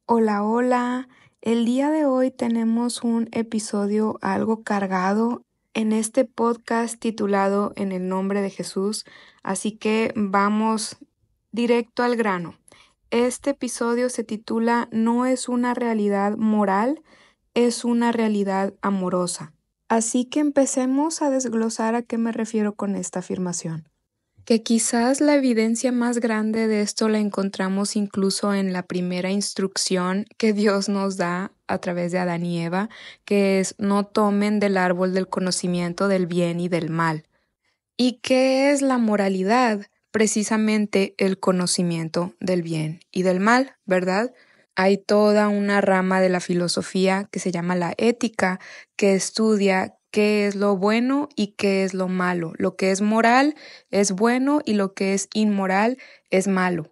Hola, hola. El día de hoy tenemos un episodio algo cargado en este podcast titulado En el nombre de Jesús, así que vamos directo al grano. Este episodio se titula No es una realidad moral, es una realidad amorosa. Así que empecemos a desglosar a qué me refiero con esta afirmación. Que quizás la evidencia más grande de esto la encontramos incluso en la primera instrucción que Dios nos da a través de Adán y Eva, que es no tomen del árbol del conocimiento del bien y del mal. ¿Y qué es la moralidad? Precisamente el conocimiento del bien y del mal, ¿verdad? Hay toda una rama de la filosofía que se llama la ética, que estudia qué es lo bueno y qué es lo malo. Lo que es moral es bueno y lo que es inmoral es malo.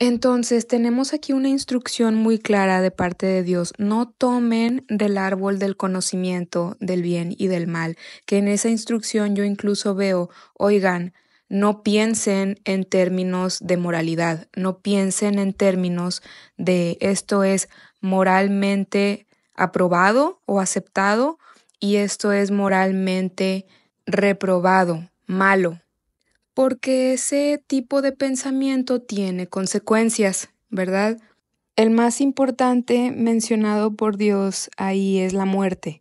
Entonces tenemos aquí una instrucción muy clara de parte de Dios. No tomen del árbol del conocimiento del bien y del mal, que en esa instrucción yo incluso veo, oigan, no piensen en términos de moralidad, no piensen en términos de esto es moralmente aprobado o aceptado y esto es moralmente reprobado, malo. Porque ese tipo de pensamiento tiene consecuencias, ¿verdad? El más importante mencionado por Dios ahí es la muerte.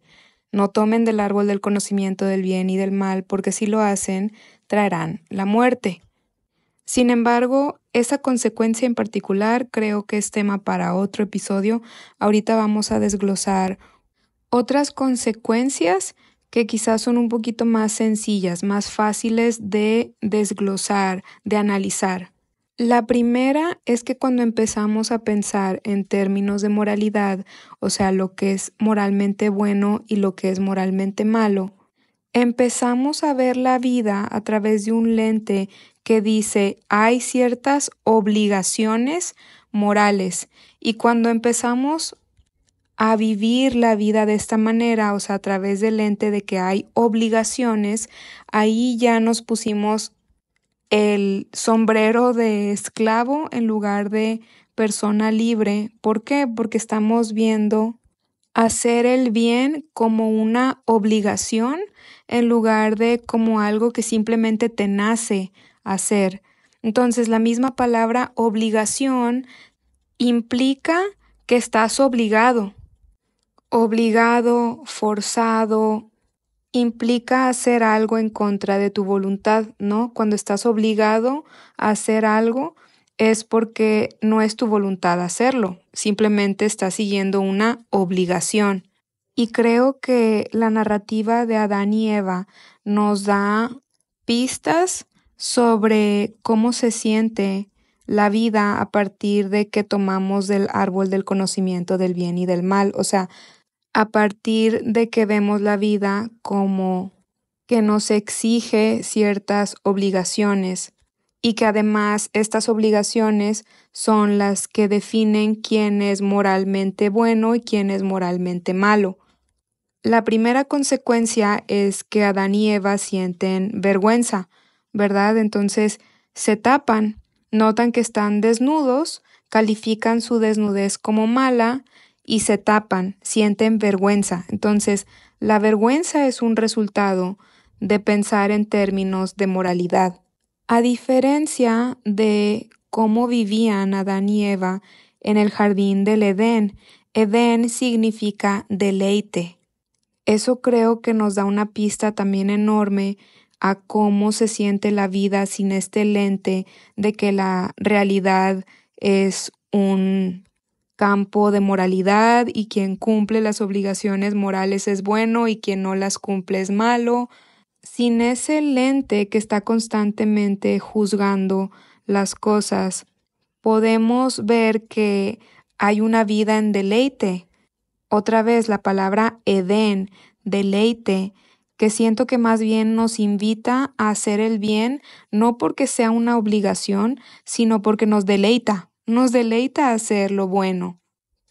No tomen del árbol del conocimiento del bien y del mal, porque si lo hacen, traerán la muerte. Sin embargo, esa consecuencia en particular creo que es tema para otro episodio. Ahorita vamos a desglosar otras consecuencias que quizás son un poquito más sencillas, más fáciles de desglosar, de analizar. La primera es que cuando empezamos a pensar en términos de moralidad, o sea, lo que es moralmente bueno y lo que es moralmente malo, empezamos a ver la vida a través de un lente que dice hay ciertas obligaciones morales y cuando empezamos a vivir la vida de esta manera, o sea, a través del lente de que hay obligaciones, ahí ya nos pusimos el sombrero de esclavo en lugar de persona libre. ¿Por qué? Porque estamos viendo hacer el bien como una obligación en lugar de como algo que simplemente te nace hacer. Entonces, la misma palabra obligación implica que estás obligado, forzado, implica hacer algo en contra de tu voluntad, ¿no? Cuando estás obligado a hacer algo es porque no es tu voluntad hacerlo, simplemente estás siguiendo una obligación. Y creo que la narrativa de Adán y Eva nos da pistas sobre cómo se siente la vida a partir de que tomamos del árbol del conocimiento del bien y del mal, o sea, a partir de que vemos la vida como que nos exige ciertas obligaciones y que además estas obligaciones son las que definen quién es moralmente bueno y quién es moralmente malo. La primera consecuencia es que Adán y Eva sienten vergüenza, ¿verdad? Entonces se tapan, notan que están desnudos, califican su desnudez como mala y se tapan, sienten vergüenza. Entonces, la vergüenza es un resultado de pensar en términos de moralidad. A diferencia de cómo vivían Adán y Eva en el jardín del Edén, Edén significa deleite. Eso creo que nos da una pista también enorme a cómo se siente la vida sin este lente de que la realidad es un campo de moralidad y quien cumple las obligaciones morales es bueno y quien no las cumple es malo. Sin ese lente que está constantemente juzgando las cosas, podemos ver que hay una vida en deleite. Otra vez la palabra Edén, deleite, que siento que más bien nos invita a hacer el bien, no porque sea una obligación, sino porque nos deleita hacer lo bueno.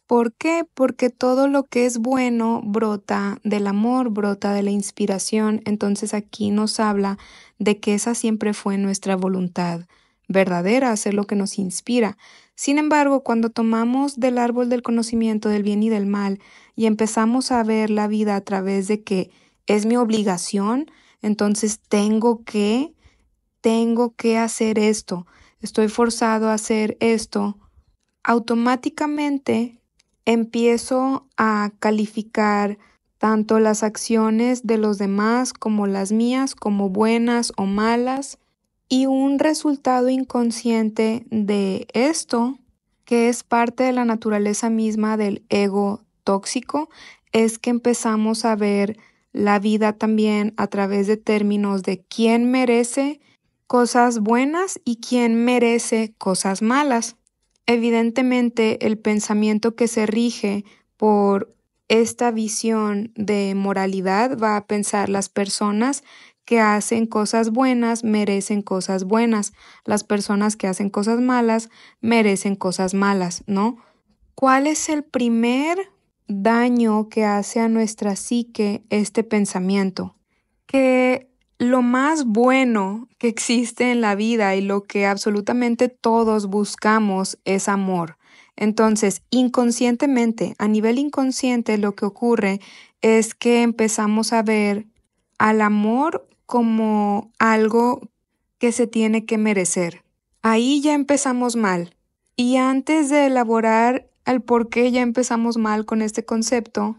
¿Por qué? Porque todo lo que es bueno brota del amor, brota de la inspiración, entonces aquí nos habla de que esa siempre fue nuestra voluntad, verdadera, hacer lo que nos inspira. Sin embargo, cuando tomamos del árbol del conocimiento del bien y del mal y empezamos a ver la vida a través de que es mi obligación, entonces tengo que hacer esto, estoy forzado a hacer esto, automáticamente empiezo a calificar tanto las acciones de los demás como las mías como buenas o malas, y un resultado inconsciente de esto, que es parte de la naturaleza misma del ego tóxico, es que empezamos a ver la vida también a través de términos de quién merece cosas buenas y quién merece cosas malas. Evidentemente, el pensamiento que se rige por esta visión de moralidad va a pensar las personas que hacen cosas buenas merecen cosas buenas, las personas que hacen cosas malas merecen cosas malas, ¿no? ¿Cuál es el primer daño que hace a nuestra psique este pensamiento? Que lo más bueno que existe en la vida y lo que absolutamente todos buscamos es amor. Entonces, inconscientemente, a nivel inconsciente, lo que ocurre es que empezamos a ver al amor como algo que se tiene que merecer. Ahí ya empezamos mal. Y antes de elaborar el por qué ya empezamos mal con este concepto,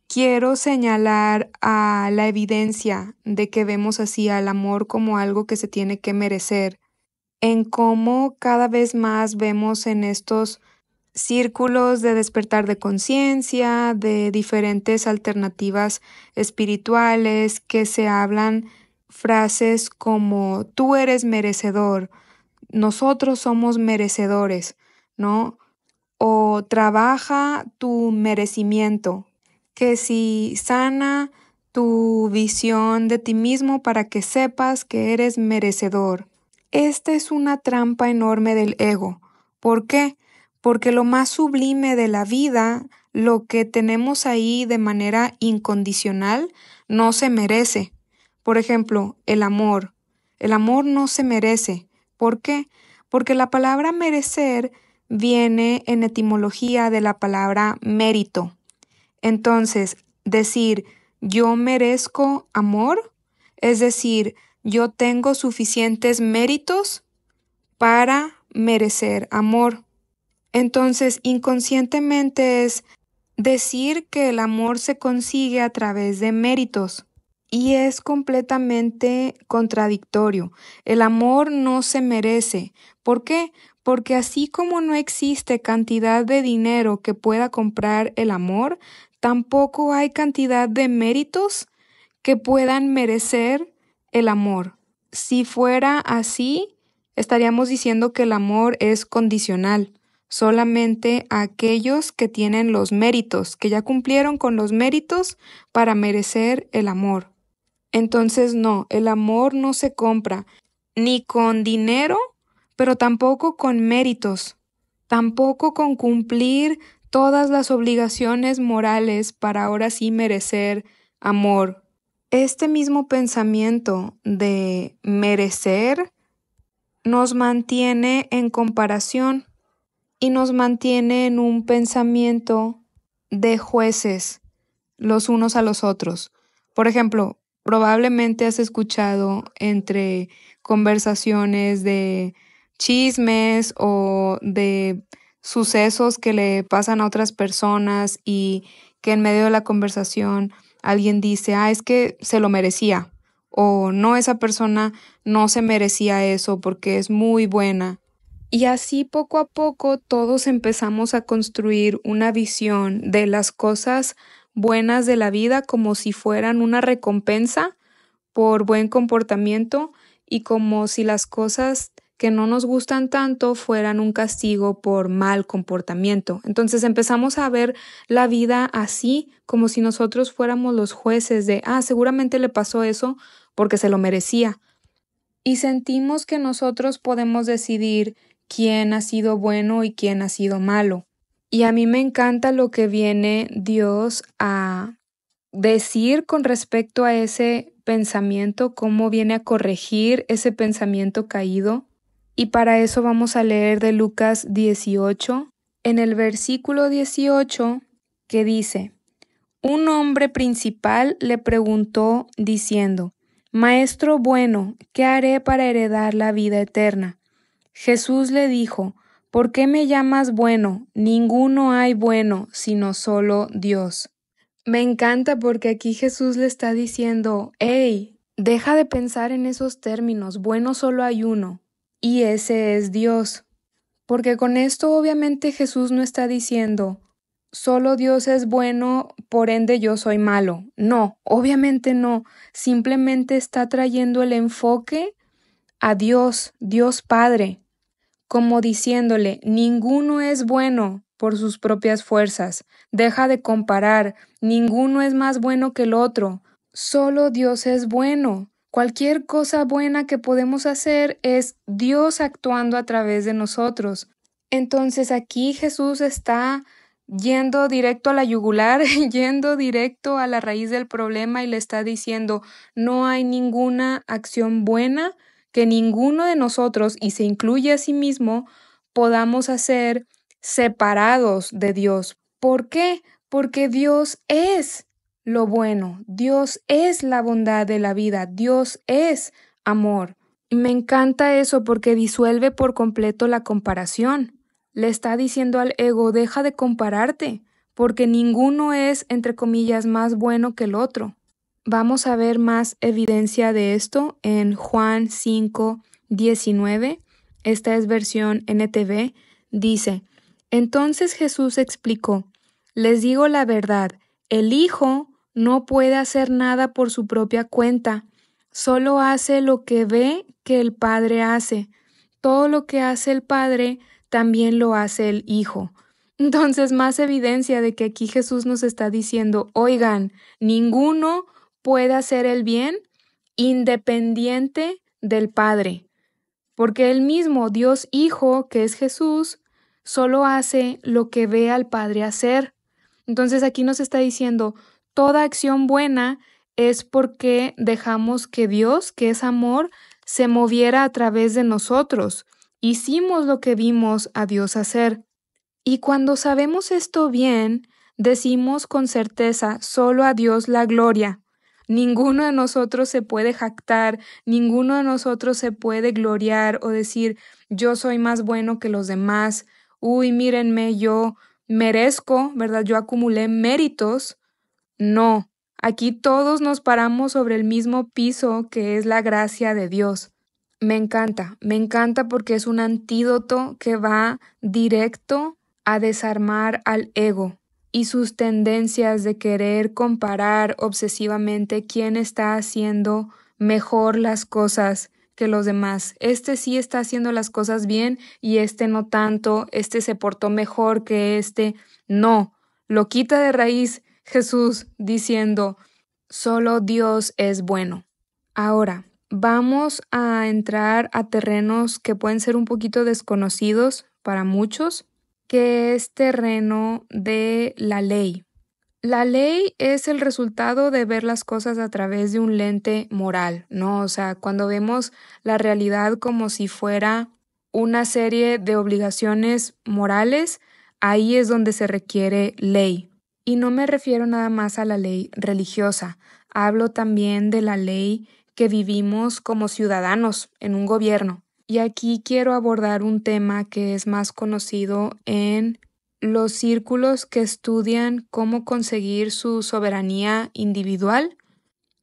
quiero señalar a la evidencia de que vemos así al amor como algo que se tiene que merecer, en cómo cada vez más vemos en estos círculos de despertar de conciencia, de diferentes alternativas espirituales que se hablan frases como tú eres merecedor, nosotros somos merecedores, ¿no? O trabaja tu merecimiento, que si sana tu visión de ti mismo para que sepas que eres merecedor. Esta es una trampa enorme del ego. ¿Por qué? Porque lo más sublime de la vida, lo que tenemos ahí de manera incondicional, no se merece. Por ejemplo, el amor. El amor no se merece. ¿Por qué? Porque la palabra merecer viene en etimología de la palabra mérito. Entonces, decir yo merezco amor, es decir, yo tengo suficientes méritos para merecer amor. Entonces, inconscientemente es decir que el amor se consigue a través de méritos. Y es completamente contradictorio. El amor no se merece. ¿Por qué? Porque así como no existe cantidad de dinero que pueda comprar el amor, tampoco hay cantidad de méritos que puedan merecer el amor. Si fuera así, estaríamos diciendo que el amor es condicional. Solamente a aquellos que tienen los méritos, que ya cumplieron con los méritos para merecer el amor. Entonces no, el amor no se compra ni con dinero, pero tampoco con méritos, tampoco con cumplir todas las obligaciones morales para ahora sí merecer amor. Este mismo pensamiento de merecer nos mantiene en comparación y nos mantiene en un pensamiento de jueces los unos a los otros. Por ejemplo, probablemente has escuchado entre conversaciones de chismes o de sucesos que le pasan a otras personas y que en medio de la conversación alguien dice, es que se lo merecía, o no, esa persona no se merecía eso porque es muy buena. Y así poco a poco todos empezamos a construir una visión de las cosas buenas de la vida como si fueran una recompensa por buen comportamiento y como si las cosas que no nos gustan tanto fueran un castigo por mal comportamiento. Entonces empezamos a ver la vida así, como si nosotros fuéramos los jueces de, seguramente le pasó eso porque se lo merecía. Y sentimos que nosotros podemos decidir quién ha sido bueno y quién ha sido malo. Y a mí me encanta lo que viene Dios a decir con respecto a ese pensamiento, cómo viene a corregir ese pensamiento caído. Y para eso vamos a leer de Lucas 18, en el versículo 18, que dice: Un hombre principal le preguntó diciendo: Maestro bueno, ¿qué haré para heredar la vida eterna? Jesús le dijo: ¿Por qué me llamas bueno? Ninguno hay bueno, sino solo Dios. Me encanta porque aquí Jesús le está diciendo: hey, deja de pensar en esos términos, bueno solo hay uno, y ese es Dios. Porque con esto obviamente Jesús no está diciendo: solo Dios es bueno, por ende yo soy malo. No, obviamente no. Simplemente está trayendo el enfoque a Dios, Dios Padre, como diciéndole: ninguno es bueno por sus propias fuerzas. Deja de comparar, ninguno es más bueno que el otro. Solo Dios es bueno. Cualquier cosa buena que podemos hacer es Dios actuando a través de nosotros. Entonces aquí Jesús está yendo directo a la yugular, yendo directo a la raíz del problema y le está diciendo: no hay ninguna acción buena que ninguno de nosotros, y se incluye a sí mismo, podamos hacer separados de Dios. ¿Por qué? Porque Dios es lo bueno, Dios es la bondad de la vida, Dios es amor. Y me encanta eso porque disuelve por completo la comparación. Le está diciendo al ego: deja de compararte, porque ninguno es, entre comillas, más bueno que el otro. Vamos a ver más evidencia de esto en Juan 5:19. Esta es versión NTV. Dice: Entonces Jesús explicó: Les digo la verdad, el Hijo no puede hacer nada por su propia cuenta, solo hace lo que ve que el Padre hace. Todo lo que hace el Padre también lo hace el Hijo. Entonces, más evidencia de que aquí Jesús nos está diciendo: oigan, ninguno puede hacer el bien independiente del Padre, porque el mismo Dios Hijo, que es Jesús, solo hace lo que ve al Padre hacer. Entonces aquí nos está diciendo: toda acción buena es porque dejamos que Dios, que es amor, se moviera a través de nosotros. Hicimos lo que vimos a Dios hacer. Y cuando sabemos esto bien, decimos con certeza: solo a Dios la gloria. Ninguno de nosotros se puede jactar, ninguno de nosotros se puede gloriar o decir: yo soy más bueno que los demás, uy, mírenme, yo merezco, ¿verdad? Yo acumulé méritos. No, aquí todos nos paramos sobre el mismo piso, que es la gracia de Dios. Me encanta porque es un antídoto que va directo a desarmar al ego y sus tendencias de querer comparar obsesivamente quién está haciendo mejor las cosas que los demás. Este sí está haciendo las cosas bien y este no tanto, este se portó mejor que este. No, lo quita de raíz Jesús diciendo: solo Dios es bueno. Ahora, vamos a entrar a terrenos que pueden ser un poquito desconocidos para muchos, que es terreno de la ley. La ley es el resultado de ver las cosas a través de un lente moral, ¿no? O sea, cuando vemos la realidad como si fuera una serie de obligaciones morales, ahí es donde se requiere ley. Y no me refiero nada más a la ley religiosa, hablo también de la ley que vivimos como ciudadanos en un gobierno. Y aquí quiero abordar un tema que es más conocido en los círculos que estudian cómo conseguir su soberanía individual.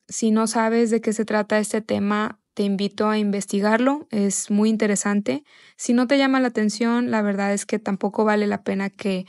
Si no sabes de qué se trata este tema, te invito a investigarlo, es muy interesante. Si no te llama la atención, la verdad es que tampoco vale la pena que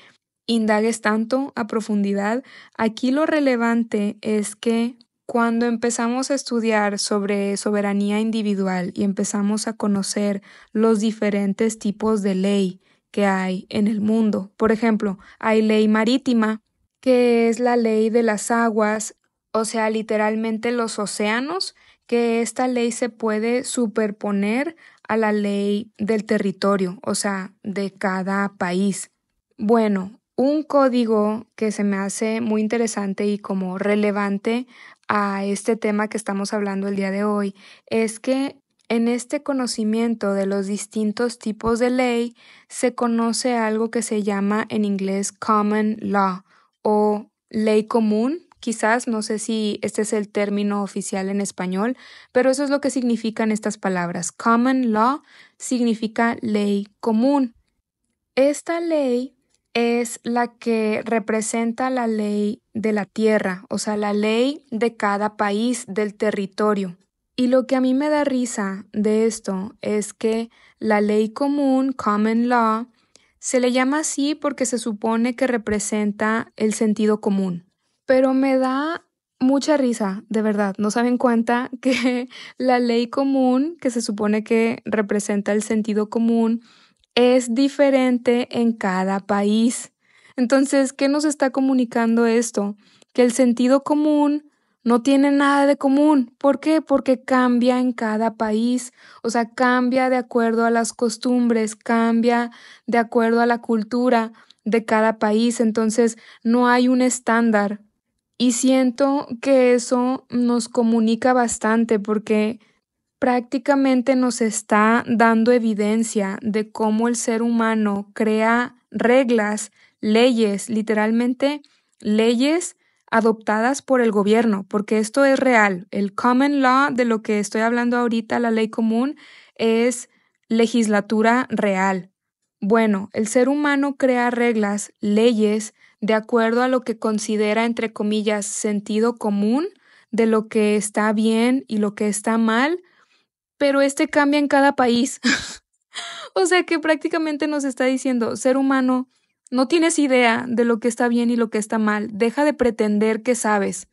indagues tanto a profundidad. Aquí lo relevante es que cuando empezamos a estudiar sobre soberanía individual y empezamos a conocer los diferentes tipos de ley que hay en el mundo, por ejemplo, hay ley marítima, que es la ley de las aguas, o sea, literalmente los océanos, que esta ley se puede superponer a la ley del territorio, o sea, de cada país. Bueno, un código que se me hace muy interesante y como relevante a este tema que estamos hablando el día de hoy es que En este conocimiento de los distintos tipos de ley se conoce algo que se llama en inglés common law o ley común. Quizás, no sé si este es el término oficial en español, pero eso es lo que significan estas palabras. Common law significa ley común. Esta ley es la que representa la ley de la tierra, o sea, la ley de cada país, del territorio. Y lo que a mí me da risa de esto es que la ley común, common law, se le llama así porque se supone que representa el sentido común. Pero me da mucha risa, de verdad. ¿No saben cuenta que la ley común, que se supone que representa el sentido común, es diferente en cada país? Entonces, ¿qué nos está comunicando esto? Que el sentido común no tiene nada de común. ¿Por qué? Porque cambia en cada país. O sea, cambia de acuerdo a las costumbres, cambia de acuerdo a la cultura de cada país. Entonces, no hay un estándar. Y siento que eso nos comunica bastante porque prácticamente nos está dando evidencia de cómo el ser humano crea reglas, leyes, literalmente leyes adoptadas por el gobierno, porque esto es real. El common law de lo que estoy hablando ahorita, la ley común, es legislatura real. Bueno, el ser humano crea reglas, leyes, de acuerdo a lo que considera, entre comillas, sentido común de lo que está bien y lo que está mal, pero este cambia en cada país. O sea que prácticamente nos está diciendo, ser humano, no tienes idea de lo que está bien y lo que está mal. Deja de pretender que sabes.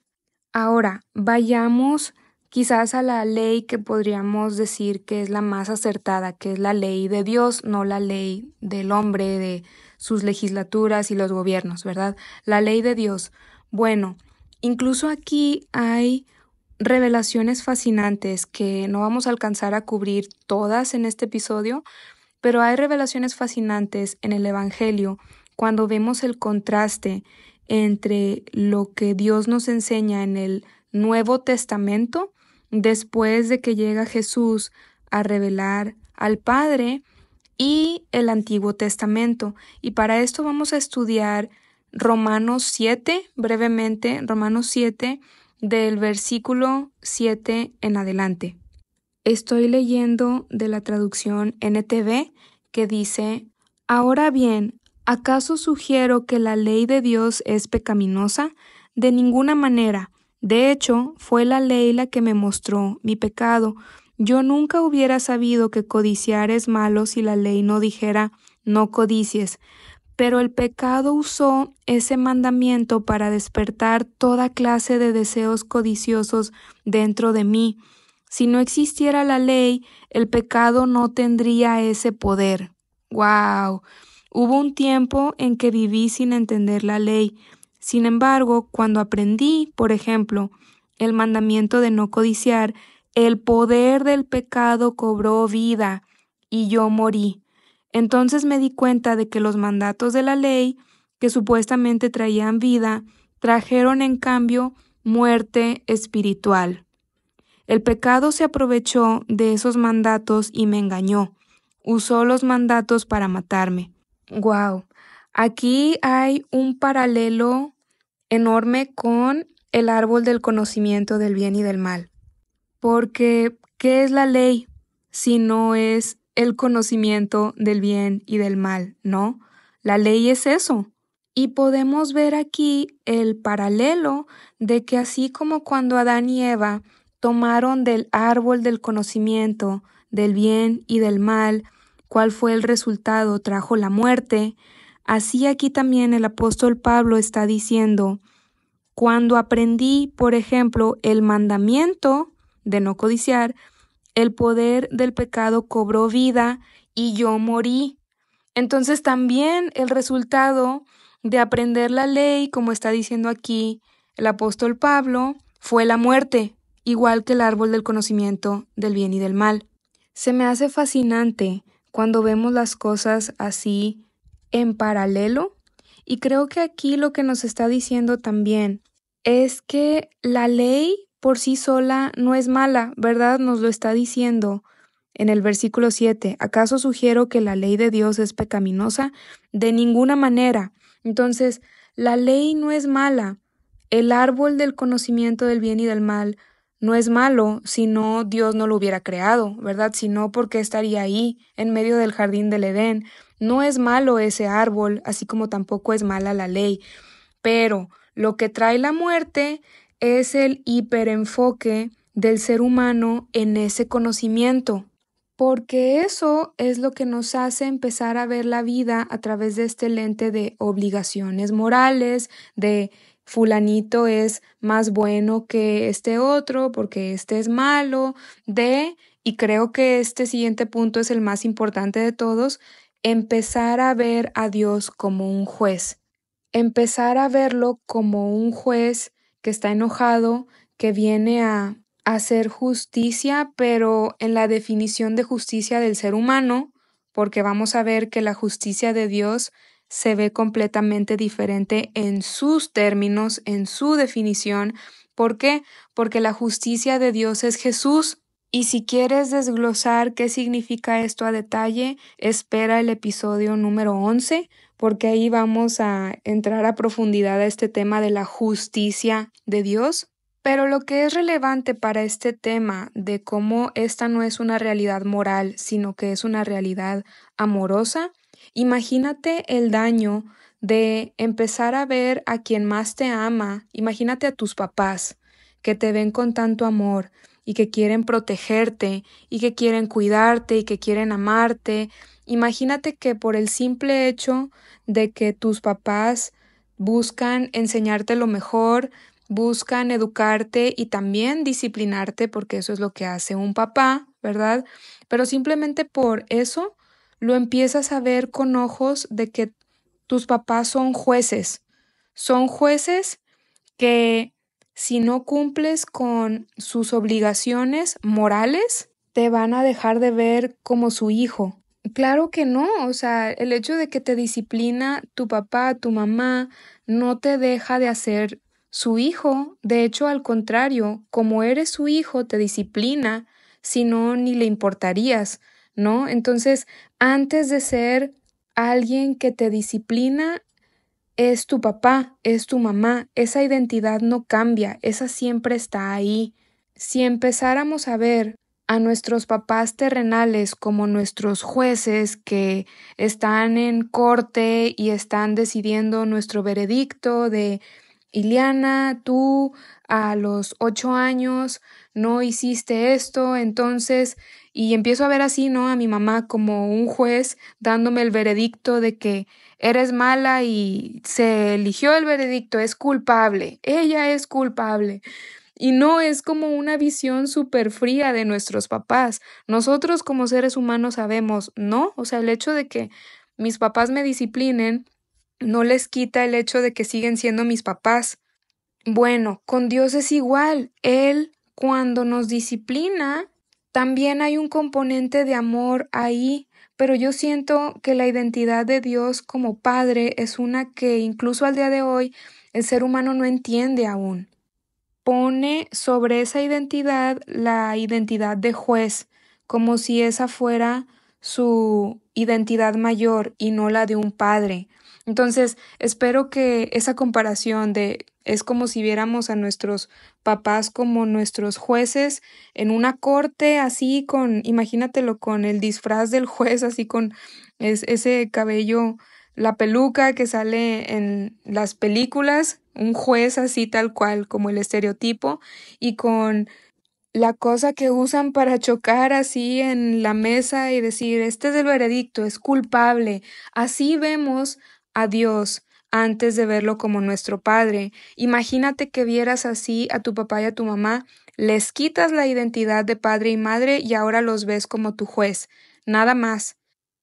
Ahora, vayamos quizás a la ley que podríamos decir que es la más acertada, que es la ley de Dios, no la ley del hombre, de sus legislaturas y los gobiernos, ¿verdad? La ley de Dios. Bueno, incluso aquí hay revelaciones fascinantes que no vamos a alcanzar a cubrir todas en este episodio, pero hay revelaciones fascinantes en el Evangelio cuando vemos el contraste entre lo que Dios nos enseña en el Nuevo Testamento después de que llega Jesús a revelar al Padre y el Antiguo Testamento. Y para esto vamos a estudiar Romanos 7, brevemente, Romanos 7, del versículo 7 en adelante. Estoy leyendo de la traducción NTV que dice: Ahora bien, ¿acaso sugiero que la ley de Dios es pecaminosa? De ninguna manera. De hecho, fue la ley la que me mostró mi pecado. Yo nunca hubiera sabido que codiciar es malo si la ley no dijera no codicies. Pero el pecado usó ese mandamiento para despertar toda clase de deseos codiciosos dentro de mí. Si no existiera la ley, el pecado no tendría ese poder. ¡Wow! Hubo un tiempo en que viví sin entender la ley. Sin embargo, cuando aprendí, por ejemplo, el mandamiento de no codiciar, el poder del pecado cobró vida y yo morí. Entonces me di cuenta de que los mandatos de la ley, que supuestamente traían vida, trajeron en cambio muerte espiritual. El pecado se aprovechó de esos mandatos y me engañó. Usó los mandatos para matarme. Wow. Aquí hay un paralelo enorme con el árbol del conocimiento del bien y del mal. Porque, ¿qué es la ley si no es el conocimiento del bien y del mal? ¿No? La ley es eso. Y podemos ver aquí el paralelo de que así como cuando Adán y Eva tomaron del árbol del conocimiento del bien y del mal, ¿cuál fue el resultado? Trajo la muerte. Así aquí también el apóstol Pablo está diciendo: cuando aprendí, por ejemplo, el mandamiento de no codiciar, el poder del pecado cobró vida y yo morí. Entonces también el resultado de aprender la ley, como está diciendo aquí el apóstol Pablo, fue la muerte, igual que el árbol del conocimiento del bien y del mal. Se me hace fascinante cuando vemos las cosas así en paralelo, y creo que aquí lo que nos está diciendo también es que la ley por sí sola no es mala, ¿verdad? Nos lo está diciendo. en el versículo 7, ¿acaso sugiero que la ley de Dios es pecaminosa? De ninguna manera. Entonces, la ley no es mala. El árbol del conocimiento del bien y del mal no es malo si no Dios no lo hubiera creado, ¿verdad? Si no, ¿por qué estaría ahí en medio del jardín del Edén? No es malo ese árbol, así como tampoco es mala la ley. Pero lo que trae la muerte es el hiperenfoque del ser humano en ese conocimiento, porque eso es lo que nos hace empezar a ver la vida a través de este lente de obligaciones morales, de fulanito es más bueno que este otro porque este es malo, y creo que este siguiente punto es el más importante de todos, empezar a ver a Dios como un juez. Empezar a verlo como un juez que está enojado, que viene a hacer justicia, pero en la definición de justicia del ser humano, porque vamos a ver que la justicia de Dios se ve completamente diferente en sus términos, en su definición. ¿Por qué? Porque la justicia de Dios es Jesús. Y si quieres desglosar qué significa esto a detalle, espera el episodio número 11, porque ahí vamos a entrar a profundidad a este tema de la justicia de Dios. Pero lo que es relevante para este tema de cómo esta no es una realidad moral, sino que es una realidad amorosa, imagínate el daño de empezar a ver a quien más te ama, imagínate a tus papás que te ven con tanto amor y que quieren protegerte y que quieren cuidarte y que quieren amarte. Imagínate que por el simple hecho de que tus papás buscan enseñarte lo mejor, buscan educarte y también disciplinarte, porque eso es lo que hace un papá, ¿verdad? Pero simplemente por eso lo empiezas a ver con ojos de que tus papás son jueces que si no cumples con sus obligaciones morales, te van a dejar de ver como su hijo. Claro que no, o sea, el hecho de que te disciplina tu papá, tu mamá, no te deja de hacer su hijo. De hecho, al contrario, como eres su hijo, te disciplina, si no, ni le importarías, ¿no? Entonces, antes de ser alguien que te disciplina, es tu papá, es tu mamá, esa identidad no cambia, esa siempre está ahí. Si empezáramos a ver a nuestros papás terrenales como nuestros jueces que están en corte y están decidiendo nuestro veredicto de Iliana, tú a los 8 años no hiciste esto, entonces, y empiezo a ver así, ¿no? A mi mamá como un juez dándome el veredicto de que eres mala y se eligió el veredicto, es culpable, ella es culpable. Y no es como una visión súper fría de nuestros papás. Nosotros como seres humanos sabemos, no, o sea, el hecho de que mis papás me disciplinen no les quita el hecho de que siguen siendo mis papás. Bueno, con Dios es igual. Él, cuando nos disciplina, también hay un componente de amor ahí, pero yo siento que la identidad de Dios como Padre es una que incluso al día de hoy el ser humano no entiende aún. Pone sobre esa identidad la identidad de juez, como si esa fuera su identidad mayor y no la de un padre. Entonces, espero que esa comparación de es como si viéramos a nuestros papás como nuestros jueces en una corte así con, imagínatelo con el disfraz del juez, así con ese cabello, la peluca que sale en las películas, un juez así tal cual como el estereotipo, y con la cosa que usan para chocar así en la mesa y decir, este es el veredicto, es culpable. Así vemos a Dios antes de verlo como nuestro Padre. Imagínate que vieras así a tu papá y a tu mamá, les quitas la identidad de padre y madre y ahora los ves como tu juez. Nada más.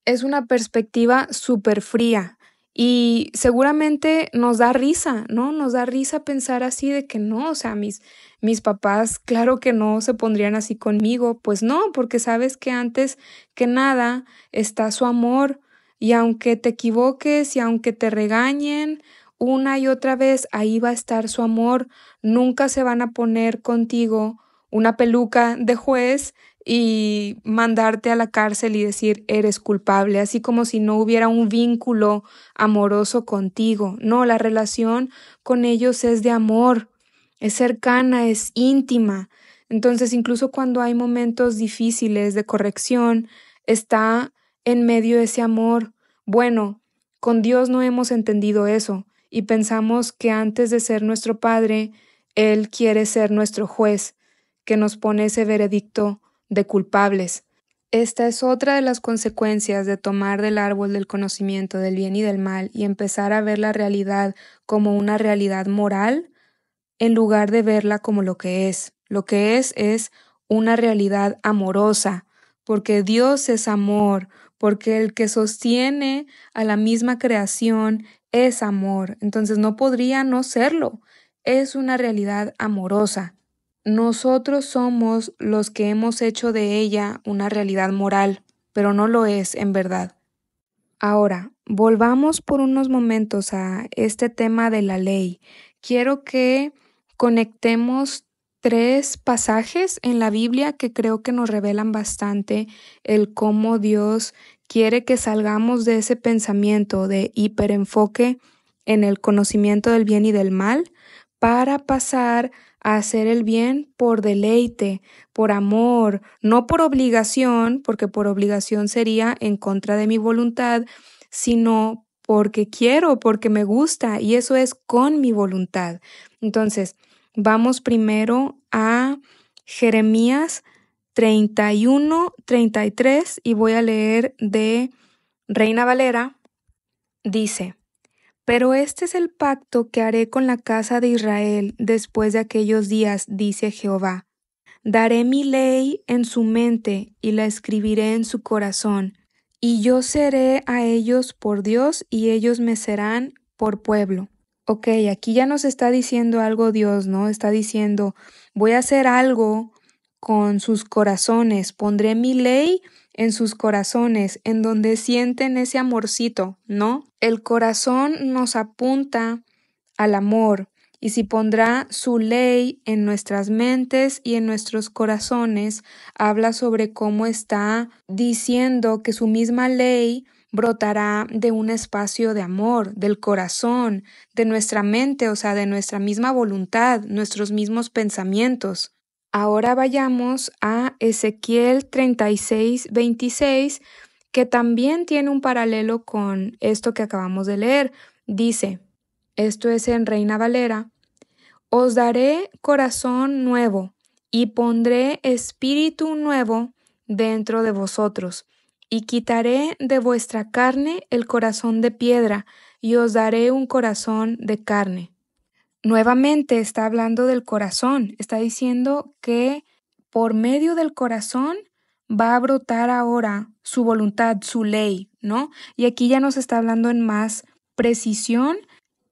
Es una perspectiva súper fría y seguramente nos da risa, ¿no? Nos da risa pensar así de que no, o sea, mis papás, claro que no se pondrían así conmigo, pues no, porque sabes que antes que nada está su amor y aunque te equivoques y aunque te regañen una y otra vez, ahí va a estar su amor, nunca se van a poner contigo una peluca de juez y mandarte a la cárcel y decir eres culpable, así como si no hubiera un vínculo amoroso contigo. No, la relación con ellos es de amor, es cercana, es íntima. Entonces, incluso cuando hay momentos difíciles de corrección, está en medio de ese amor. Bueno, con Dios no hemos entendido eso y pensamos que antes de ser nuestro Padre, Él quiere ser nuestro juez, que nos pone ese veredicto de culpables. Esta es otra de las consecuencias de tomar del árbol del conocimiento del bien y del mal y empezar a ver la realidad como una realidad moral en lugar de verla como lo que es. Lo que es una realidad amorosa, porque Dios es amor, porque el que sostiene a la misma creación es amor. Entonces no podría no serlo. Es una realidad amorosa. Nosotros somos los que hemos hecho de ella una realidad moral, pero no lo es en verdad. Ahora, volvamos por unos momentos a este tema de la ley. Quiero que conectemos 3 pasajes en la Biblia que creo que nos revelan bastante el cómo Dios quiere que salgamos de ese pensamiento de hiperenfoque en el conocimiento del bien y del mal para pasar a hacer el bien por deleite, por amor, no por obligación, porque por obligación sería en contra de mi voluntad, sino porque quiero, porque me gusta, y eso es con mi voluntad. Entonces, vamos primero a Jeremías 31-33 y voy a leer de Reina Valera. Dice: pero este es el pacto que haré con la casa de Israel después de aquellos días, dice Jehová. Daré mi ley en su mente y la escribiré en su corazón, y yo seré a ellos por Dios y ellos me serán por pueblo. Ok, aquí ya nos está diciendo algo Dios, ¿no? Está diciendo, voy a hacer algo con sus corazones, pondré mi ley en sus corazones, en donde sienten ese amorcito, ¿no? El corazón nos apunta al amor, y si pondrá su ley en nuestras mentes y en nuestros corazones, habla sobre cómo está diciendo que su misma ley brotará de un espacio de amor, del corazón, de nuestra mente, o sea, de nuestra misma voluntad, nuestros mismos pensamientos. Ahora vayamos a Ezequiel 36-26, que también tiene un paralelo con esto que acabamos de leer. Dice, esto es en Reina Valera: os daré corazón nuevo y pondré espíritu nuevo dentro de vosotros, y quitaré de vuestra carne el corazón de piedra, y os daré un corazón de carne. Nuevamente está hablando del corazón, está diciendo que por medio del corazón va a brotar ahora su voluntad, su ley, ¿no? Y aquí ya nos está hablando en más precisión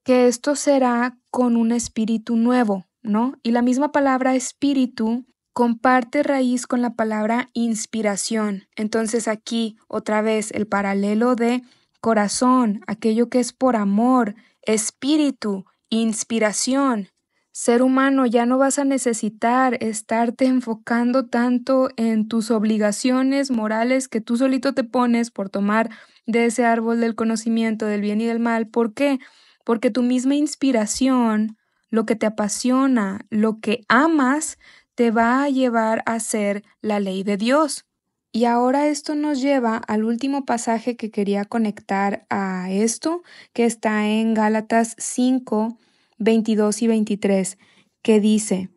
que esto será con un espíritu nuevo, ¿no? Y la misma palabra espíritu comparte raíz con la palabra inspiración. Entonces aquí otra vez el paralelo de corazón, aquello que es por amor, espíritu, inspiración. Ser humano, ya no vas a necesitar estarte enfocando tanto en tus obligaciones morales que tú solito te pones por tomar de ese árbol del conocimiento del bien y del mal. ¿Por qué? Porque tu misma inspiración, lo que te apasiona, lo que amas, te va a llevar a hacer la ley de Dios. Y ahora esto nos lleva al último pasaje que quería conectar a esto, que está en Gálatas 5:22-23, que dice: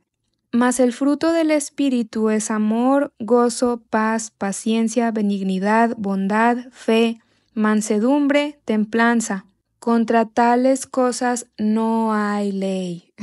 mas el fruto del Espíritu es amor, gozo, paz, paciencia, benignidad, bondad, fe, mansedumbre, templanza. Contra tales cosas no hay ley.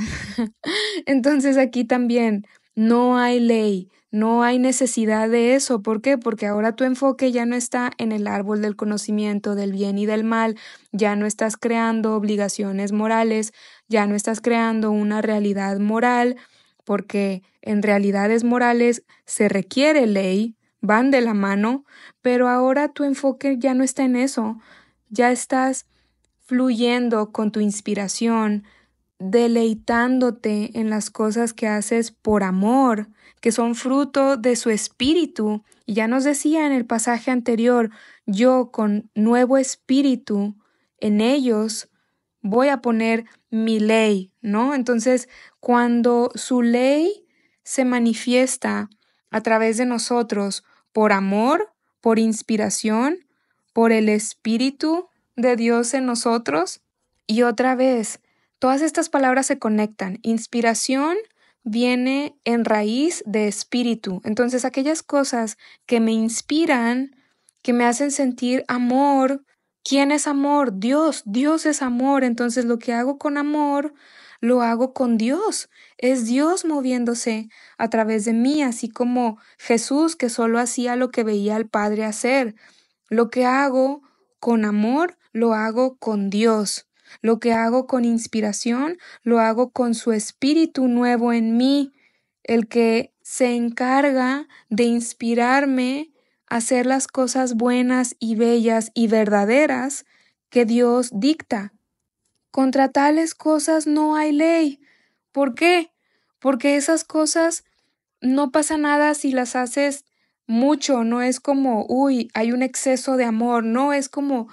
Entonces aquí también no hay ley, no hay necesidad de eso. ¿Por qué? Porque ahora tu enfoque ya no está en el árbol del conocimiento del bien y del mal, ya no estás creando obligaciones morales, ya no estás creando una realidad moral, porque en realidades morales se requiere ley, van de la mano, pero ahora tu enfoque ya no está en eso, ya estás fluyendo con tu inspiración deleitándote en las cosas que haces por amor, que son fruto de su espíritu. Y ya nos decía en el pasaje anterior, yo con nuevo espíritu en ellos voy a poner mi ley, ¿no? Entonces, cuando su ley se manifiesta a través de nosotros por amor, por inspiración, por el Espíritu de Dios en nosotros, y otra vez, todas estas palabras se conectan. Inspiración viene en raíz de espíritu. Entonces, aquellas cosas que me inspiran, que me hacen sentir amor. ¿Quién es amor? Dios. Dios es amor. Entonces, lo que hago con amor, lo hago con Dios. Es Dios moviéndose a través de mí, así como Jesús, que solo hacía lo que veía al Padre hacer. Lo que hago con amor, lo hago con Dios. Lo que hago con inspiración, lo hago con su espíritu nuevo en mí, el que se encarga de inspirarme a hacer las cosas buenas y bellas y verdaderas que Dios dicta. Contra tales cosas no hay ley. ¿Por qué? Porque esas cosas no pasa nada si las haces mucho, no es como, uy, hay un exceso de amor, no, es como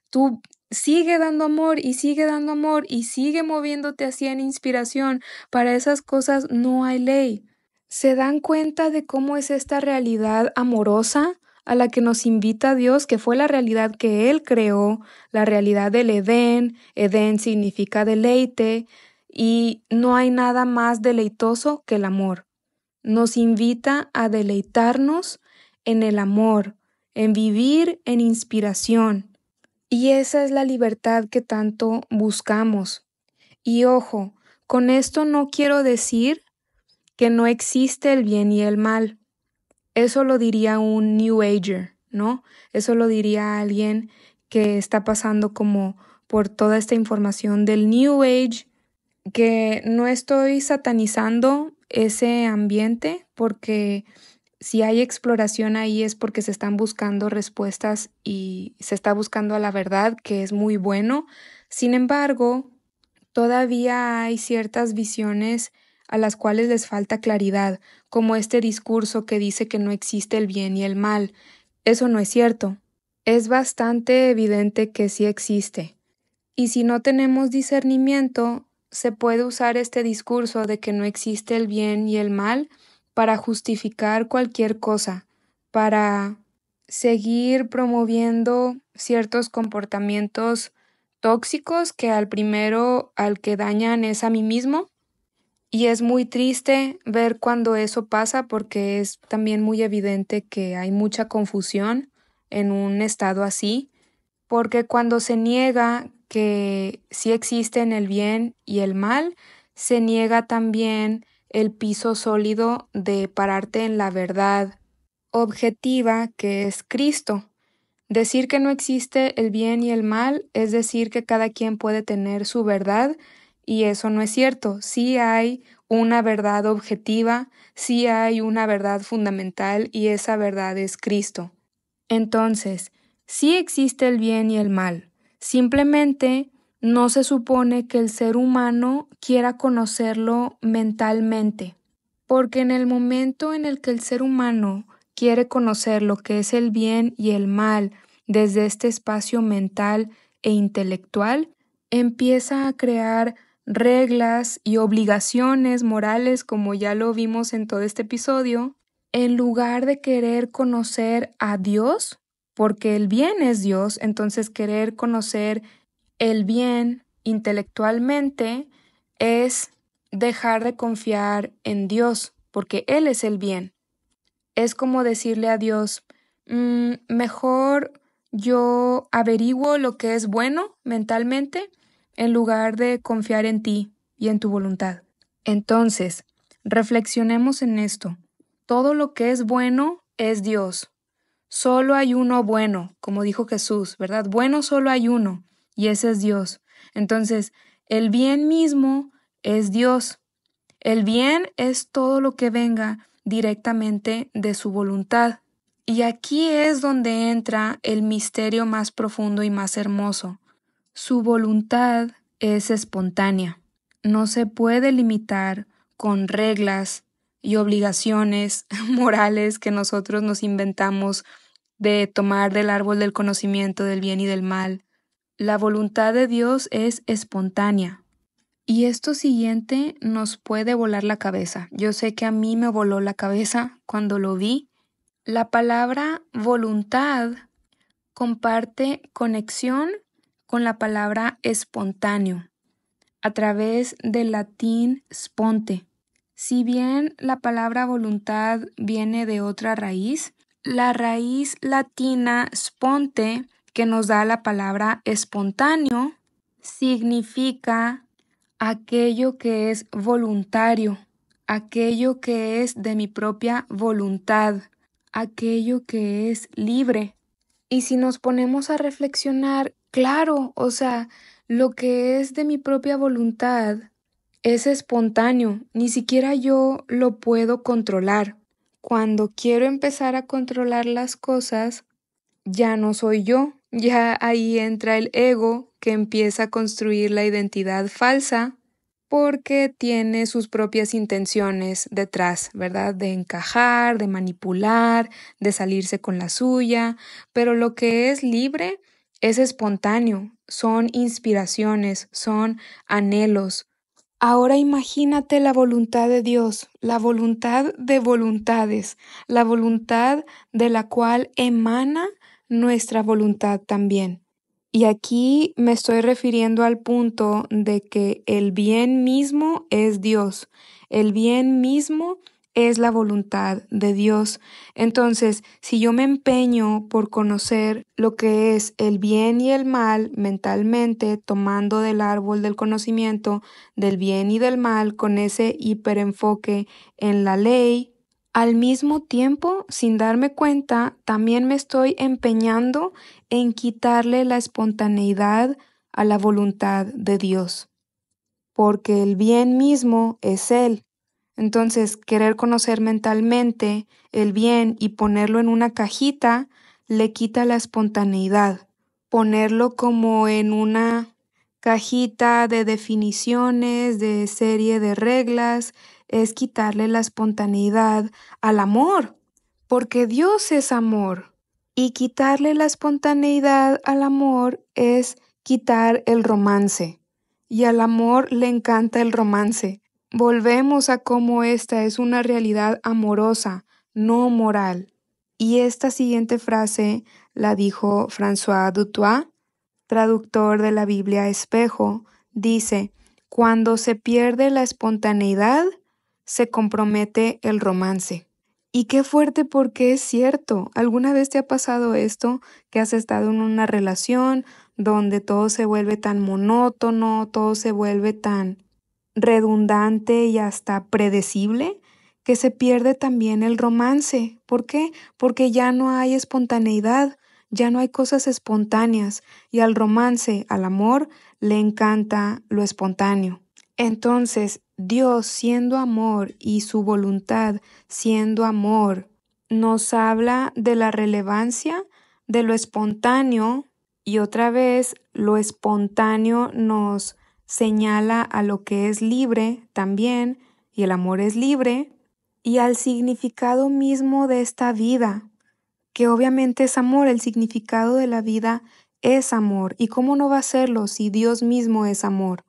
tú sigue dando amor y sigue dando amor y sigue moviéndote así en inspiración. Para esas cosas no hay ley. ¿Se dan cuenta de cómo es esta realidad amorosa a la que nos invita Dios, que fue la realidad que Él creó, la realidad del Edén? Edén significa deleite y no hay nada más deleitoso que el amor. Nos invita a deleitarnos en el amor, en vivir en inspiración. Y esa es la libertad que tanto buscamos. Y ojo, con esto no quiero decir que no existe el bien y el mal. Eso lo diría un New Ager, ¿no? Eso lo diría alguien que está pasando como por toda esta información del New Age, que no estoy satanizando ese ambiente porque si hay exploración ahí es porque se están buscando respuestas y se está buscando a la verdad, que es muy bueno. Sin embargo, todavía hay ciertas visiones a las cuales les falta claridad, como este discurso que dice que no existe el bien y el mal. Eso no es cierto. Es bastante evidente que sí existe. Y si no tenemos discernimiento, se puede usar este discurso de que no existe el bien y el mal para justificar cualquier cosa, para seguir promoviendo ciertos comportamientos tóxicos que al primero al que dañan es a mí mismo. Y es muy triste ver cuando eso pasa porque es también muy evidente que hay mucha confusión en un estado así, porque cuando se niega que sí existen el bien y el mal, se niega también el piso sólido de pararte en la verdad objetiva que es Cristo. Decir que no existe el bien y el mal es decir que cada quien puede tener su verdad y eso no es cierto. Sí hay una verdad objetiva, sí hay una verdad fundamental y esa verdad es Cristo. Entonces, sí existe el bien y el mal. Simplemente no se supone que el ser humano quiera conocerlo mentalmente, porque en el momento en el que el ser humano quiere conocer lo que es el bien y el mal desde este espacio mental e intelectual, empieza a crear reglas y obligaciones morales, como ya lo vimos en todo este episodio, en lugar de querer conocer a Dios, porque el bien es Dios, entonces querer conocer el bien intelectualmente es dejar de confiar en Dios, porque Él es el bien. Es como decirle a Dios, mejor yo averiguo lo que es bueno mentalmente en lugar de confiar en ti y en tu voluntad. Entonces, reflexionemos en esto. Todo lo que es bueno es Dios. Solo hay uno bueno, como dijo Jesús, ¿verdad? Bueno solo hay uno, y ese es Dios. Entonces, el bien mismo es Dios. El bien es todo lo que venga directamente de su voluntad. Y aquí es donde entra el misterio más profundo y más hermoso. Su voluntad es espontánea. no se puede limitar con reglas y obligaciones morales que nosotros nos inventamos de tomar del árbol del conocimiento del bien y del mal. La voluntad de Dios es espontánea. Y esto siguiente nos puede volar la cabeza. Yo sé que a mí me voló la cabeza cuando lo vi. La palabra voluntad comparte conexión con la palabra espontáneo a través del latín sponte. Si bien la palabra voluntad viene de otra raíz, la raíz latina sponte, que nos da la palabra espontáneo, significa aquello que es voluntario, aquello que es de mi propia voluntad, aquello que es libre. Y si nos ponemos a reflexionar, claro, lo que es de mi propia voluntad es espontáneo, ni siquiera yo lo puedo controlar. Cuando quiero empezar a controlar las cosas, ya no soy yo, ya ahí entra el ego que empieza a construir la identidad falsa porque tiene sus propias intenciones detrás, ¿verdad? De encajar, de manipular, de salirse con la suya, pero lo que es libre es espontáneo, son inspiraciones, son anhelos. Ahora imagínate la voluntad de Dios, la voluntad de voluntades, la voluntad de la cual emana nuestra voluntad también. Y aquí me estoy refiriendo al punto de que el bien mismo es Dios, el bien mismo es la voluntad de Dios. Entonces, si yo me empeño por conocer lo que es el bien y el mal mentalmente, tomando del árbol del conocimiento del bien y del mal con ese hiperenfoque en la ley, al mismo tiempo, sin darme cuenta, también me estoy empeñando en quitarle la espontaneidad a la voluntad de Dios, porque el bien mismo es Él. Entonces, querer conocer mentalmente el bien y ponerlo en una cajita le quita la espontaneidad. Ponerlo como en una cajita de definiciones, de serie de reglas, es quitarle la espontaneidad al amor, porque Dios es amor. Y quitarle la espontaneidad al amor es quitar el romance. Y al amor le encanta el romance. Volvemos a cómo esta es una realidad amorosa, no moral. Y esta siguiente frase la dijo François Dutoit, traductor de la Biblia Espejo. Dice: cuando se pierde la espontaneidad, se compromete el romance. Y qué fuerte, porque es cierto. ¿Alguna vez te ha pasado esto, que has estado en una relación donde todo se vuelve tan monótono, todo se vuelve tan redundante y hasta predecible, que se pierde también el romance? ¿Por qué? Porque ya no hay espontaneidad, ya no hay cosas espontáneas, y al romance, al amor, le encanta lo espontáneo. Entonces, Dios, siendo amor, y su voluntad siendo amor, nos habla de la relevancia de lo espontáneo, y otra vez lo espontáneo nos señala a lo que es libre también, y el amor es libre, y al significado mismo de esta vida, que obviamente es amor. El significado de la vida es amor. ¿Y cómo no va a serlo si Dios mismo es amor?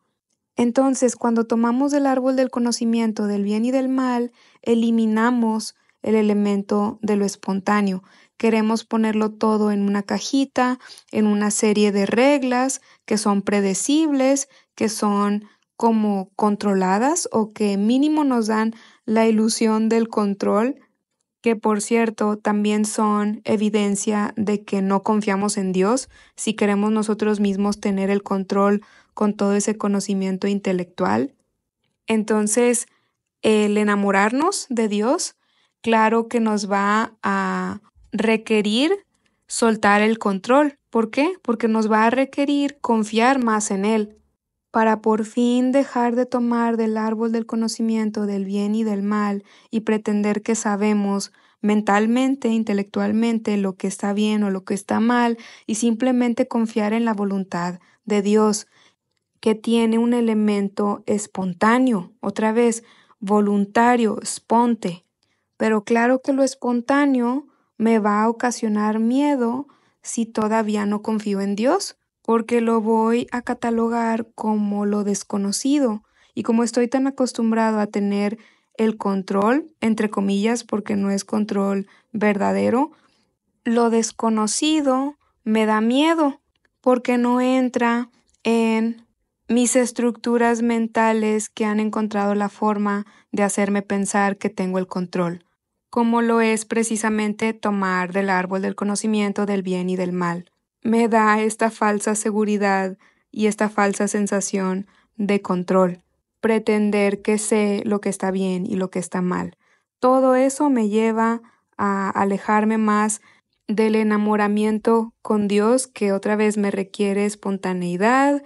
Entonces, cuando tomamos del árbol del conocimiento del bien y del mal, eliminamos el elemento de lo espontáneo. Queremos ponerlo todo en una cajita, en una serie de reglas que son predecibles, que son como controladas, o que mínimo nos dan la ilusión del control, que por cierto también son evidencia de que no confiamos en Dios si queremos nosotros mismos tener el control con todo ese conocimiento intelectual. Entonces, el enamorarnos de Dios, claro que nos va a requerir soltar el control. ¿Por qué? Porque nos va a requerir confiar más en Él, para por fin dejar de tomar del árbol del conocimiento del bien y del mal y pretender que sabemos mentalmente, intelectualmente, lo que está bien o lo que está mal, y simplemente confiar en la voluntad de Dios, que tiene un elemento espontáneo, otra vez, voluntario, sponte. Pero claro que lo espontáneo me va a ocasionar miedo si todavía no confío en Dios, porque lo voy a catalogar como lo desconocido. Y como estoy tan acostumbrado a tener el control, entre comillas, porque no es control verdadero, lo desconocido me da miedo, porque no entra en mis estructuras mentales que han encontrado la forma de hacerme pensar que tengo el control, como lo es precisamente tomar del árbol del conocimiento del bien y del mal. Me da esta falsa seguridad y esta falsa sensación de control, pretender que sé lo que está bien y lo que está mal. Todo eso me lleva a alejarme más del enamoramiento con Dios, que otra vez me requiere espontaneidad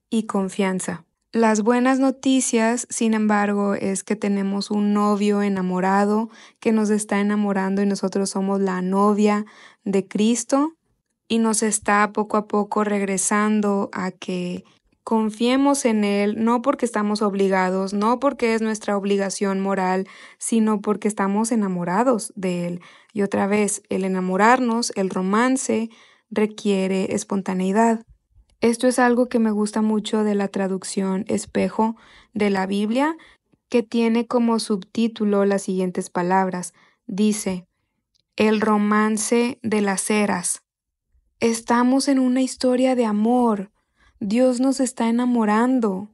y confianza. Las buenas noticias, sin embargo, es que tenemos un novio enamorado que nos está enamorando y nosotros somos la novia de Cristo y nos está poco a poco regresando a que confiemos en Él, no porque estamos obligados, no porque es nuestra obligación moral, sino porque estamos enamorados de Él. Y otra vez, el enamorarnos, el romance, requiere espontaneidad. Esto es algo que me gusta mucho de la traducción Espejo de la Biblia, que tiene como subtítulo las siguientes palabras. Dice, el romance de las eras. Estamos en una historia de amor. Dios nos está enamorando.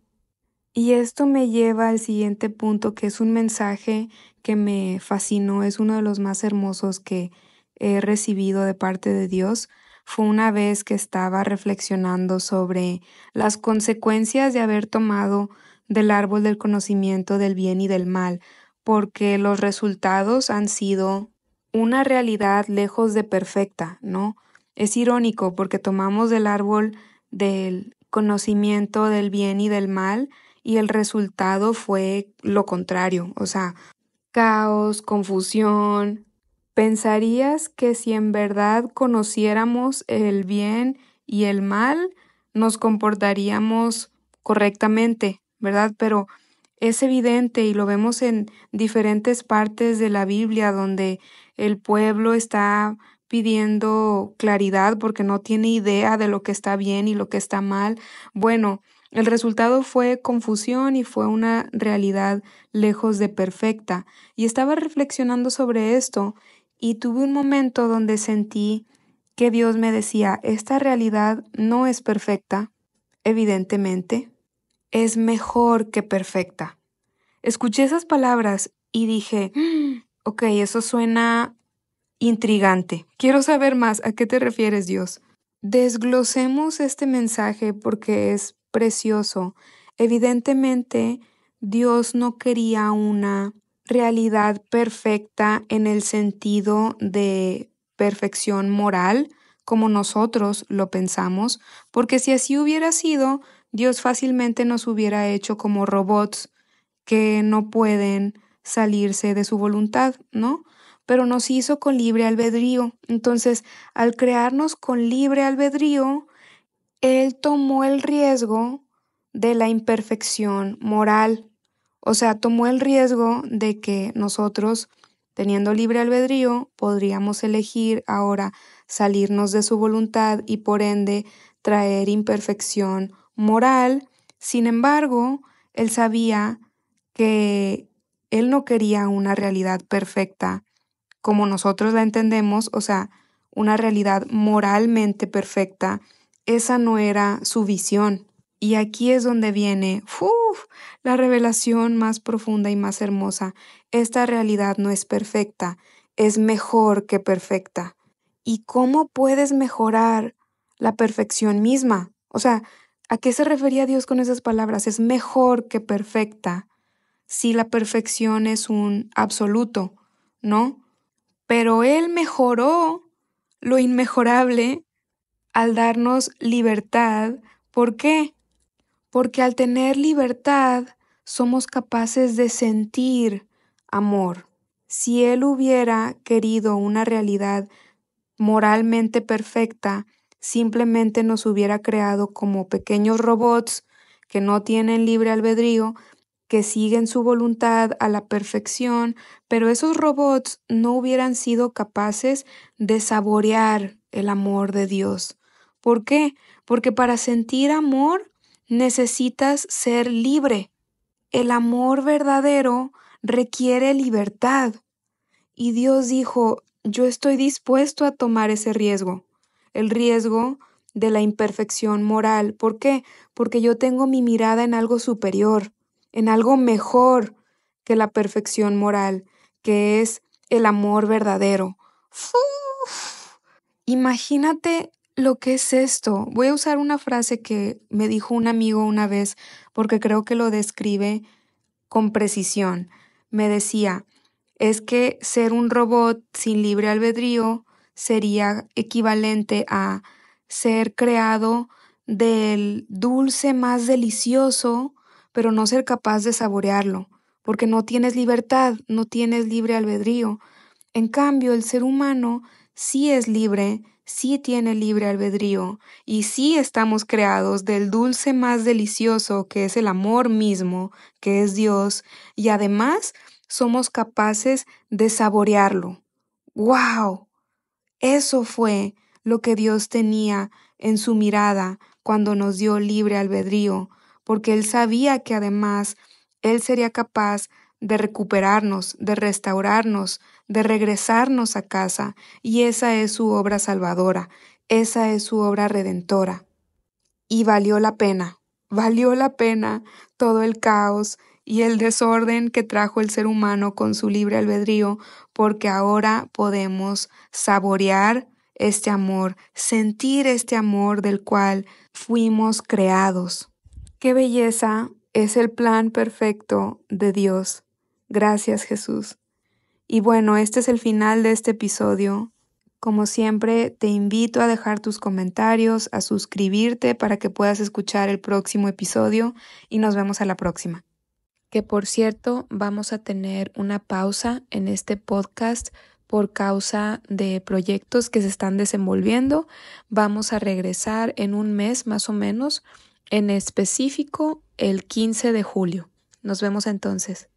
Y esto me lleva al siguiente punto, que es un mensaje que me fascinó, es uno de los más hermosos que he recibido de parte de Dios. Fue una vez que estaba reflexionando sobre las consecuencias de haber tomado del árbol del conocimiento del bien y del mal, porque los resultados han sido una realidad lejos de perfecta, ¿no? Es irónico porque tomamos del árbol del conocimiento del bien y del mal y el resultado fue lo contrario, o sea, caos, confusión. ¿Pensarías que si en verdad conociéramos el bien y el mal, nos comportaríamos correctamente, verdad? Pero es evidente y lo vemos en diferentes partes de la Biblia donde el pueblo está pidiendo claridad porque no tiene idea de lo que está bien y lo que está mal. Bueno, el resultado fue confusión y fue una realidad lejos de perfecta. Y estaba reflexionando sobre esto y tuve un momento donde sentí que Dios me decía, esta realidad no es perfecta, evidentemente, es mejor que perfecta. Escuché esas palabras y dije, ok, eso suena intrigante. Quiero saber más. ¿A qué te refieres, Dios? Desglosemos este mensaje porque es precioso. Evidentemente, Dios no quería una realidad perfecta en el sentido de perfección moral, como nosotros lo pensamos, porque si así hubiera sido, Dios fácilmente nos hubiera hecho como robots que no pueden salirse de su voluntad, ¿no? Pero nos hizo con libre albedrío. Entonces, al crearnos con libre albedrío, Él tomó el riesgo de la imperfección moral. O sea, tomó el riesgo de que nosotros, teniendo libre albedrío, podríamos elegir ahora salirnos de su voluntad y por ende traer imperfección moral. Sin embargo, Él sabía que Él no quería una realidad perfecta como nosotros la entendemos, o sea, una realidad moralmente perfecta. Esa no era su visión. Y aquí es donde viene la revelación más profunda y más hermosa. Esta realidad no es perfecta, es mejor que perfecta. ¿Y cómo puedes mejorar la perfección misma? O sea, ¿a qué se refería Dios con esas palabras? Es mejor que perfecta. Si la perfección es un absoluto, ¿no? Pero Él mejoró lo inmejorable al darnos libertad. ¿Por qué? Porque al tener libertad somos capaces de sentir amor. Si Él hubiera querido una realidad moralmente perfecta, simplemente nos hubiera creado como pequeños robots que no tienen libre albedrío, que siguen su voluntad a la perfección, pero esos robots no hubieran sido capaces de saborear el amor de Dios. ¿Por qué? Porque para sentir amor necesitas ser libre. El amor verdadero requiere libertad. Y Dios dijo, yo estoy dispuesto a tomar ese riesgo, el riesgo de la imperfección moral. ¿Por qué? Porque yo tengo mi mirada en algo superior, en algo mejor que la perfección moral, que es el amor verdadero. ¡Uf! Imagínate lo que es esto. Voy a usar una frase que me dijo un amigo una vez porque creo que lo describe con precisión. Me decía, es que ser un robot sin libre albedrío sería equivalente a ser creado del dulce más delicioso, pero no ser capaz de saborearlo, porque no tienes libertad, no tienes libre albedrío. En cambio, el ser humano sí es libre, sí tiene libre albedrío, y sí estamos creados del dulce más delicioso que es el amor mismo, que es Dios, y además somos capaces de saborearlo. ¡Wow! Eso fue lo que Dios tenía en su mirada cuando nos dio libre albedrío, porque Él sabía que además Él sería capaz de recuperarnos, de restaurarnos, de regresarnos a casa, y esa es su obra salvadora, esa es su obra redentora. Y valió la pena todo el caos y el desorden que trajo el ser humano con su libre albedrío, porque ahora podemos saborear este amor, sentir este amor del cual fuimos creados. ¡Qué belleza es el plan perfecto de Dios! Gracias, Jesús. Y bueno, este es el final de este episodio. Como siempre, te invito a dejar tus comentarios, a suscribirte para que puedas escuchar el próximo episodio y nos vemos a la próxima. Que por cierto, vamos a tener una pausa en este podcast por causa de proyectos que se están desenvolviendo. Vamos a regresar en un mes más o menos, en específico el 15 de julio. Nos vemos entonces.